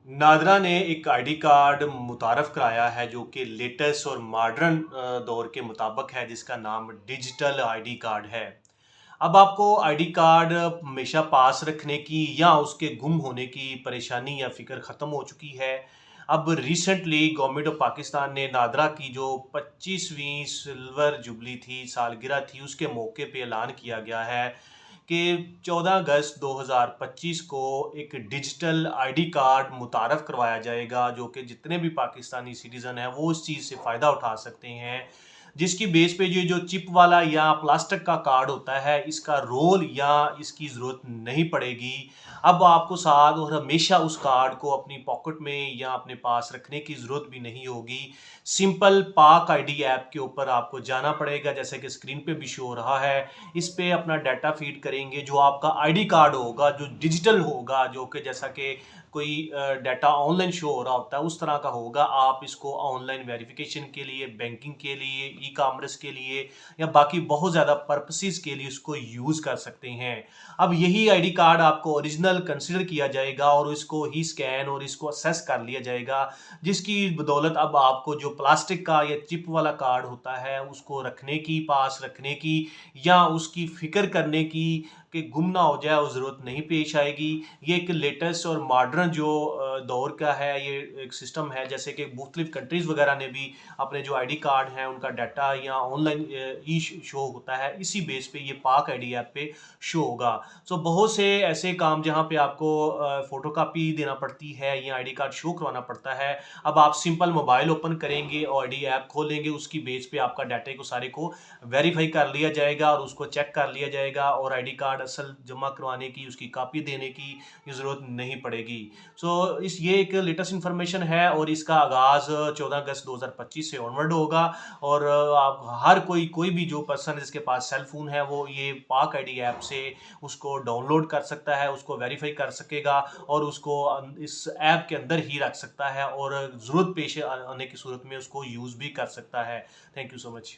नादरा ने एक ID card मुतारफ़ कराया है जो कि लेटेस्ट और मॉडर्न दौर के मुताबिक है, जिसका नाम डिजिटल आईडी कार्ड है। अब आपको आईडी कार्ड हमेशा पास रखने की या उसके गुम होने की परेशानी या फ़िक्र ख़त्म हो चुकी है। अब रिसेंटली गवर्नमेंट ऑफ पाकिस्तान ने नादरा की जो 25वीं सिल्वर जुबली थी, सालगिरह थी, उसके मौके पे ऐलान किया गया है कि 14 अगस्त 2025 को एक डिजिटल आईडी कार्ड मुतारफ़ करवाया जाएगा, जो कि जितने भी पाकिस्तानी सिटीज़न हैं वो इस चीज़ से फ़ायदा उठा सकते हैं। जिसकी बेस पे ये जो चिप वाला या प्लास्टिक का कार्ड होता है, इसका रोल या इसकी ज़रूरत नहीं पड़ेगी। अब आपको साथ और हमेशा उस कार्ड को अपनी पॉकेट में या अपने पास रखने की ज़रूरत भी नहीं होगी। सिंपल पाक आईडी ऐप के ऊपर आपको जाना पड़ेगा, जैसे कि स्क्रीन पे भी शो हो रहा है। इस पे अपना डाटा फ़ीड करेंगे, जो आपका आईडी कार्ड होगा, जो डिजिटल होगा, जो कि जैसा कि कोई डाटा ऑनलाइन शो हो रहा होता है, उस तरह का होगा। आप इसको ऑनलाइन वेरिफ़िकेशन के लिए, बैंकिंग के लिए, ई-कॉमर्स के लिए या बाकी बहुत ज़्यादा पर्पसेस के लिए इसको यूज़ कर सकते हैं। अब यही आईडी कार्ड आपको ओरिजिनल कंसीडर किया जाएगा और इसको ही स्कैन और इसको असेस कर लिया जाएगा, जिसकी बदौलत अब आपको जो प्लास्टिक का या चिप वाला कार्ड होता है, उसको रखने की, पास रखने की या उसकी फ़िक्र करने की कि गुम ना हो जाए, वो ज़रूरत नहीं पेश आएगी। ये एक लेटेस्ट और मॉडर्न जो दौर का है, ये एक सिस्टम है, जैसे कि मुख्तलिफ़ कंट्रीज़ वगैरह ने भी अपने जो आईडी कार्ड हैं उनका डाटा या ऑनलाइन ई शो होता है, इसी बेस पे ये पाक आईडी ऐप पे शो होगा। सो बहुत से ऐसे काम जहाँ पे आपको फ़ोटोकॉपी देना पड़ती है या आईडी कार्ड शो करवाना पड़ता है, अब आप सिंपल मोबाइल ओपन करेंगे और आईडी ऐप खोलेंगे, उसकी बेस पे आपका डाटे को सारे को वेरीफाई कर लिया जाएगा और उसको चेक कर लिया जाएगा और आईडी कार्ड असल जमा करवाने की, उसकी कॉपी देने की ज़रूरत नहीं पड़ेगी। सो इस ये एक लेटेस्ट इन्फॉर्मेशन है और इसका आगाज़ 14 अगस्त 2025 से ऑनवर्ड होगा और आप हर कोई भी जो पर्सन जिसके पास सेल फ़ोन है, वो ये पाक आईडी ऐप से उसको डाउनलोड कर सकता है, उसको वेरीफाई कर सकेगा और उसको इस ऐप के अंदर ही रख सकता है और ज़रूरत पेश आने की सूरत में उसको यूज़ भी कर सकता है। Thank you so much.